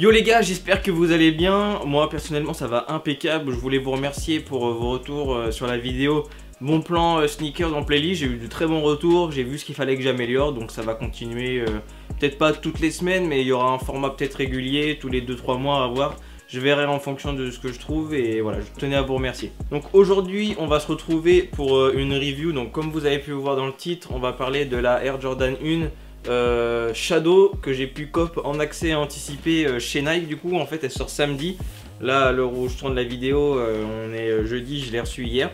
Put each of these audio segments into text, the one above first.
Yo les gars, j'espère que vous allez bien. Moi personnellement ça va impeccable. Je voulais vous remercier pour vos retours sur la vidéo. Bon plan sneakers en playlist, j'ai eu de très bons retours. J'ai vu ce qu'il fallait que j'améliore, donc ça va continuer. Peut-être pas toutes les semaines, mais il y aura un format peut-être régulier, tous les 2-3 mois à voir. Je verrai en fonction de ce que je trouve et voilà, je tenais à vous remercier. Donc aujourd'hui, on va se retrouver pour une review. Donc comme vous avez pu voir dans le titre, on va parler de la Air Jordan 1 Shadow que j'ai pu cop en accès anticipé chez Nike. Du coup, en fait, elle sort samedi. Là, à l'heure où je tourne la vidéo, on est jeudi, je l'ai reçue hier.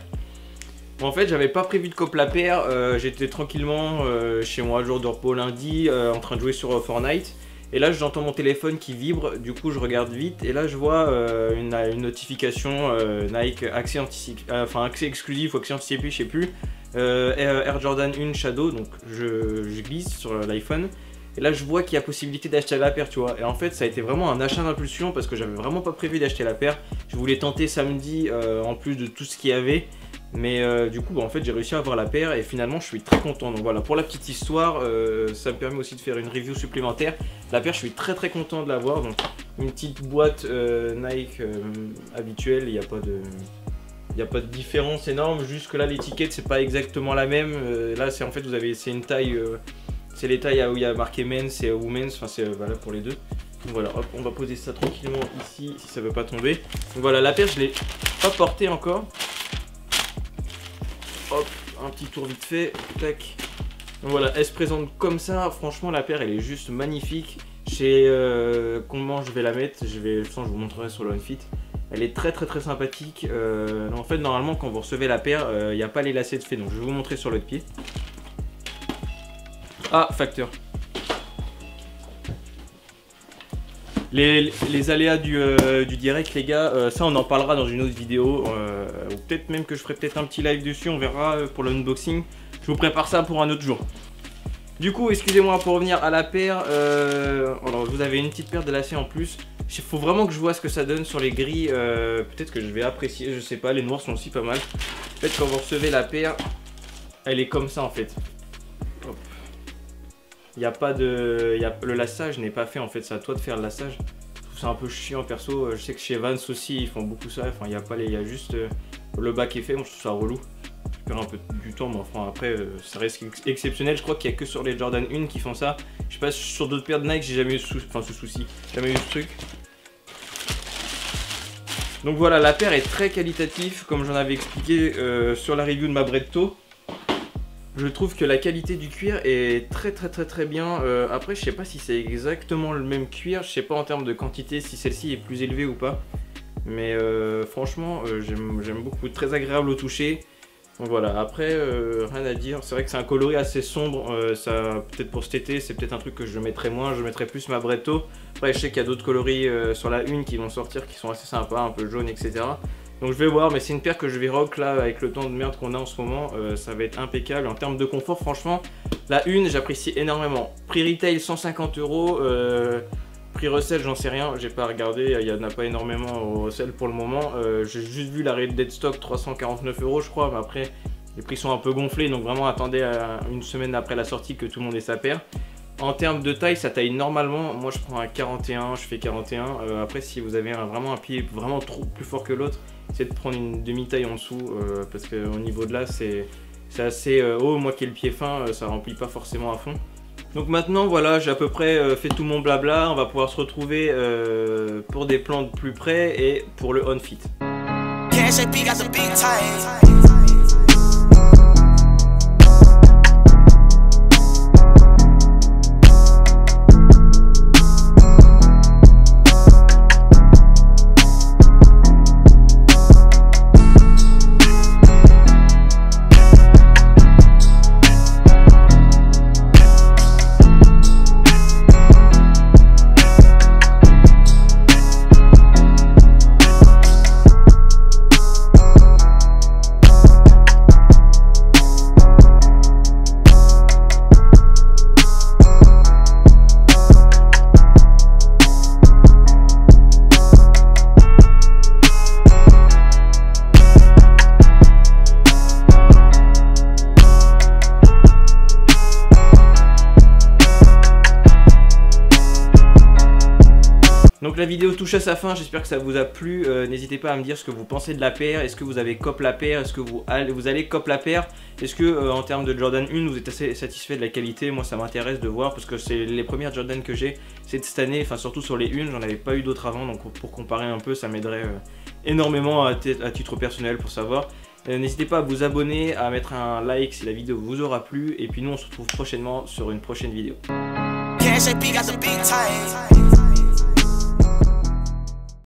En fait, j'avais pas prévu de cop la paire. J'étais tranquillement chez moi, jour de repos lundi, en train de jouer sur Fortnite. Et là j'entends mon téléphone qui vibre, du coup je regarde vite et là je vois une notification Nike accès exclusif ou accès anticipé, je sais plus, Air Jordan 1 Shadow, donc je glisse sur l'iPhone et là je vois qu'il y a possibilité d'acheter la paire, tu vois. Et en fait ça a été vraiment un achat d'impulsion parce que j'avais vraiment pas prévu d'acheter la paire. Je voulais tenter samedi en plus de tout ce qu'il y avait. Mais du coup, en fait, j'ai réussi à avoir la paire et finalement, je suis très content. Donc voilà, pour la petite histoire, ça me permet aussi de faire une review supplémentaire. La paire, je suis très content de l'avoir. Donc, une petite boîte Nike habituelle, il n'y a pas de différence énorme. Juste que là, l'étiquette, c'est pas exactement la même. Là, c'est en fait, c'est une taille, c'est les tailles où il y a marqué men's et women's. Enfin, c'est valable pour les deux. Donc voilà, hop, on va poser ça tranquillement ici si ça veut pas tomber. Donc voilà, la paire, je l'ai pas portée encore. Hop, un petit tour vite fait, tac. Donc voilà, elle se présente comme ça. Franchement, la paire, elle est juste magnifique. Comment je vais la mettre, je vous montrerai sur le OnFit. Elle est très sympathique. En fait, normalement, quand vous recevez la paire, il n'y a pas les lacets de fait. Donc je vais vous montrer sur l'autre pied. Ah, facteur. Les aléas du direct, les gars, ça on en parlera dans une autre vidéo, ou peut-être même que je ferai peut-être un petit live dessus, on verra pour l'unboxing. Je vous prépare ça pour un autre jour. Du coup, excusez-moi, pour revenir à la paire, alors vous avez une petite paire de lacets en plus. Il faut vraiment que je vois ce que ça donne sur les grilles, peut-être que je vais apprécier, je sais pas, les noirs sont aussi pas mal. En fait, quand vous recevez la paire, elle est comme ça en fait. Hop. Il n'y a pas de... le lassage n'est pas fait en fait, c'est à toi de faire le lassage. Je trouve ça un peu chiant perso, je sais que chez Vans aussi ils font beaucoup ça, enfin il y a juste le bas qui est fait, moi je trouve ça relou. Je perds un peu du temps, mais enfin après ça reste exceptionnel, je crois qu'il n'y a que sur les Jordan 1 qui font ça. Je sais pas, sur d'autres paires de Nike j'ai jamais eu ce souci, jamais eu ce truc. Donc voilà, la paire est très qualitative, comme j'en avais expliqué sur la review de ma Bretto. Je trouve que la qualité du cuir est très bien. Après, je sais pas si c'est exactement le même cuir. Je sais pas en termes de quantité si celle-ci est plus élevée ou pas. Mais franchement, j'aime beaucoup. Très agréable au toucher. Donc voilà, après, rien à dire. C'est vrai que c'est un coloris assez sombre. Peut-être pour cet été, c'est peut-être un truc que je mettrais moins. Je mettrais plus ma Bretto. Après, je sais qu'il y a d'autres coloris sur la 1 qui vont sortir qui sont assez sympas, un peu jaune, etc. Donc je vais voir, mais c'est une paire que je vais rock là avec le temps de merde qu'on a en ce moment, ça va être impeccable. En termes de confort, franchement, la 1 j'apprécie énormément. Prix retail 150 €, prix recel j'en sais rien, j'ai pas regardé, il n'y en a pas énormément au recel pour le moment. J'ai juste vu l'arrêt de dead stock 349 € je crois, mais après les prix sont un peu gonflés, donc vraiment attendez une semaine après la sortie que tout le monde ait sa paire. En termes de taille, ça taille normalement, moi je prends un 41, je fais 41. Après si vous avez vraiment un pied vraiment trop plus fort que l'autre, essayez de prendre une demi-taille en dessous parce qu'au niveau de là c'est assez haut. Moi qui ai le pied fin, ça remplit pas forcément à fond. Donc maintenant voilà, j'ai à peu près fait tout mon blabla. On va pouvoir se retrouver pour des plans de plus près et pour le OnFit. la vidéo touche à sa fin, j'espère que ça vous a plu. N'hésitez pas à me dire ce que vous pensez de la paire. Est-ce que vous avez cop la paire? Est-ce que vous allez cop la paire? Est-ce que en termes de Jordan 1 vous êtes assez satisfait de la qualité? Moi ça m'intéresse de voir parce que c'est les premières Jordan que j'ai, c'est de cette année, enfin surtout sur les 1, j'en avais pas eu d'autres avant, donc pour comparer un peu ça m'aiderait énormément à titre personnel pour savoir. N'hésitez pas à vous abonner, à mettre un like si la vidéo vous aura plu, et puis nous on se retrouve prochainement sur une prochaine vidéo.